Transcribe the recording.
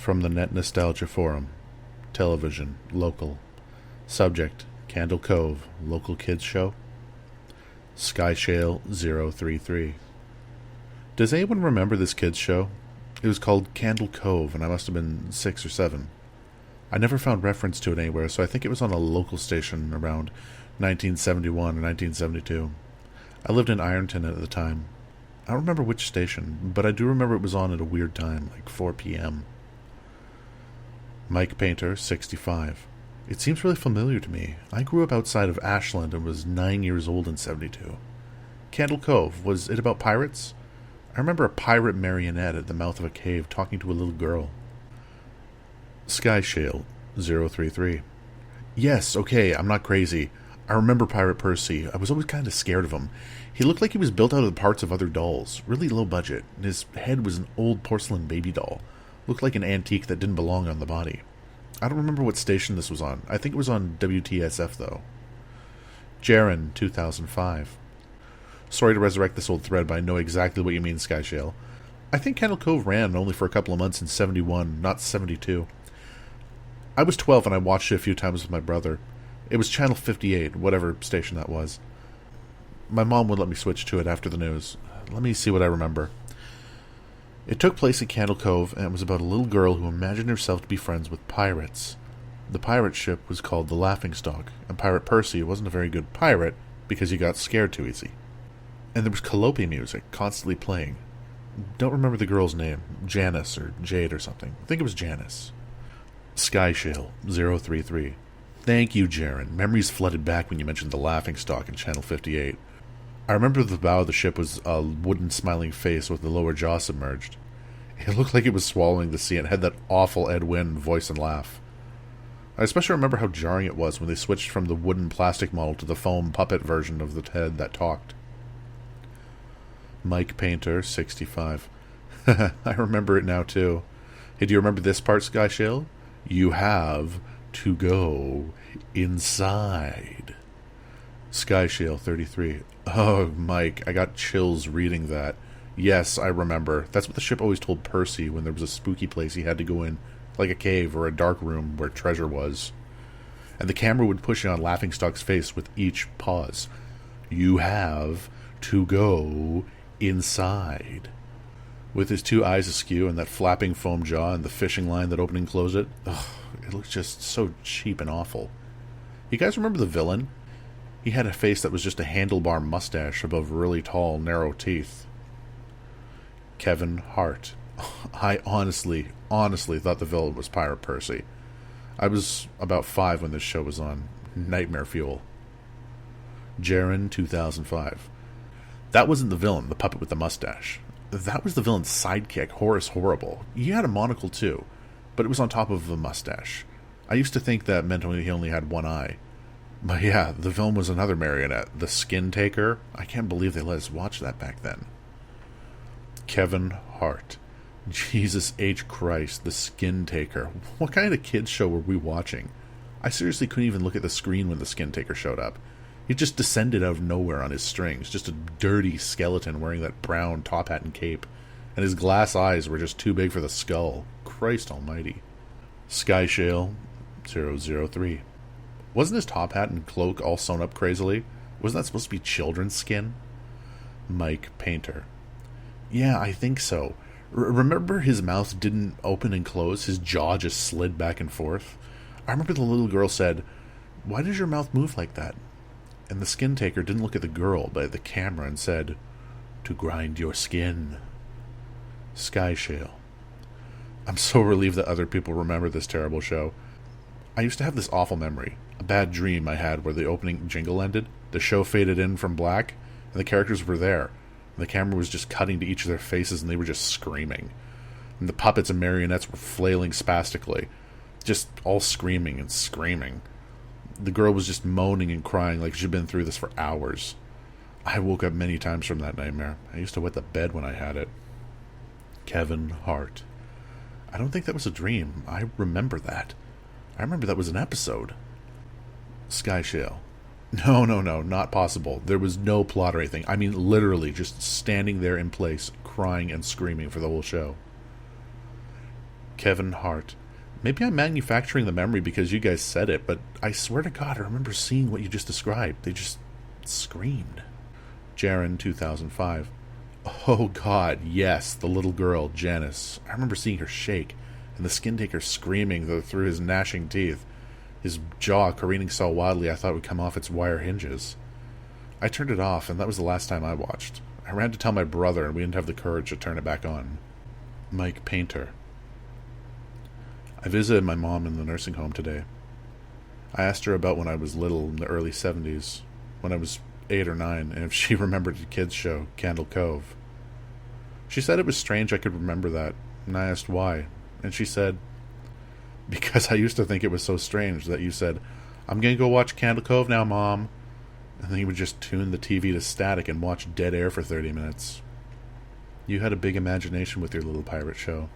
From the Net Nostalgia Forum. Television. Local. Subject. Candle Cove. Local kids show. Skyshale 033. Does anyone remember this kids show? It was called Candle Cove, and I must have been 6 or 7. I never found reference to it anywhere, so I think it was on a local station around 1971 or 1972. I lived in Ironton at the time. I don't remember which station, but I do remember it was on at a weird time, like 4 p.m. Mike Painter, 65. It seems really familiar to me. I grew up outside of Ashland and was 9 years old in 72. Candle Cove, was it about pirates? I remember a pirate marionette at the mouth of a cave talking to a little girl. Skyshale 033. Yes, okay, I'm not crazy. I remember Pirate Percy. I was always kind of scared of him. He looked like he was built out of the parts of other dolls. Really low budget. And his head was an old porcelain baby doll. Looked like an antique that didn't belong on the body. I don't remember what station this was on. I think it was on WTSF, though. Jaren, 2005. Sorry to resurrect this old thread, but I know exactly what you mean, Skyshale. I think Candle Cove ran only for a couple of months in 71, not 72. I was 12 and I watched it a few times with my brother. It was Channel 58, whatever station that was. My mom would let me switch to it after the news. Let me see what I remember. It took place in Candle Cove, and it was about a little girl who imagined herself to be friends with pirates. The pirate ship was called the Laughingstock, and Pirate Percy wasn't a very good pirate because he got scared too easy. And there was calliope music constantly playing. Don't remember the girl's name. Janice or Jade or something. I think it was Janice. Skyshale 033. Thank you, Jaren. Memories flooded back when you mentioned the Laughingstock in Channel 58. I remember the bow of the ship was a wooden smiling face with the lower jaw submerged. It looked like it was swallowing the sea and had that awful Ed Wynn voice and laugh. I especially remember how jarring it was when they switched from the wooden plastic model to the foam puppet version of the head that talked. Mike Painter, 65. I remember it now, too. Hey, do you remember this part, Skyshale? You have to go inside. Skyshale 33. Oh, Mike, I got chills reading that. Yes, I remember. That's what the ship always told Percy when there was a spooky place he had to go in, like a cave or a dark room where treasure was. And the camera would push in on Laughingstock's face with each pause. You have to go inside. With his two eyes askew and that flapping foam jaw and the fishing line that opened and closed it, it looks just so cheap and awful. You guys remember the villain? He had a face that was just a handlebar mustache above really tall, narrow teeth. Kevin Hart. I honestly thought the villain was Pirate Percy. I was about 5 when this show was on. Nightmare fuel. Jaren, 2005. That wasn't the villain, the puppet with the mustache. That was the villain's sidekick, Horace Horrible. He had a monocle too, but it was on top of a mustache. I used to think that meant he only had one eye. But yeah, the villain was another marionette, the Skin Taker. I can't believe they let us watch that back then. Kevin Hart. Jesus H. Christ, the Skin Taker. What kind of kids show were we watching? I seriously couldn't even look at the screen when the Skin Taker showed up. He just descended out of nowhere on his strings, just a dirty skeleton wearing that brown top hat and cape, and his glass eyes were just too big for the skull. Christ almighty. Skyshale 003. Wasn't his top hat and cloak all sewn up crazily? Wasn't that supposed to be children's skin? Mike Painter. Yeah, I think so. Remember his mouth didn't open and close? His jaw just slid back and forth? I remember the little girl said, "Why does your mouth move like that?" And the Skin Taker didn't look at the girl, but at the camera and said, "To grind your skin." Skyshale. I'm so relieved that other people remember this terrible show. I used to have this awful memory, a bad dream I had where the opening jingle ended, the show faded in from black, and the characters were there, and the camera was just cutting to each of their faces and they were just screaming. And the puppets and marionettes were flailing spastically, just all screaming and screaming. The girl was just moaning and crying like she'd been through this for hours. I woke up many times from that nightmare. I used to wet the bed when I had it. Kevin Hart. I don't think that was a dream. I remember that. I remember that was an episode. Skyshale. No, not possible. There was no plot or anything. I mean, literally just standing there in place, crying and screaming for the whole show. Kevin Hart. Maybe I'm manufacturing the memory because you guys said it, but I swear to God, I remember seeing what you just described. They just screamed. Jaren, 2005. Oh God, yes, the little girl, Janice. I remember seeing her shake, and the skin taker screaming through his gnashing teeth, his jaw careening so wildly I thought it would come off its wire hinges. I turned it off, and that was the last time I watched. I ran to tell my brother, and we didn't have the courage to turn it back on. Mike Painter. I visited my mom in the nursing home today. I asked her about when I was little in the early 70s, when I was 8 or 9, and if she remembered the kids' show, Candle Cove. She said it was strange I could remember that, and I asked why, and she said, because I used to think it was so strange that you said, "I'm going to go watch Candle Cove now, Mom," and then you would just tune the TV to static and watch dead air for 30 minutes. You had a big imagination with your little pirate show.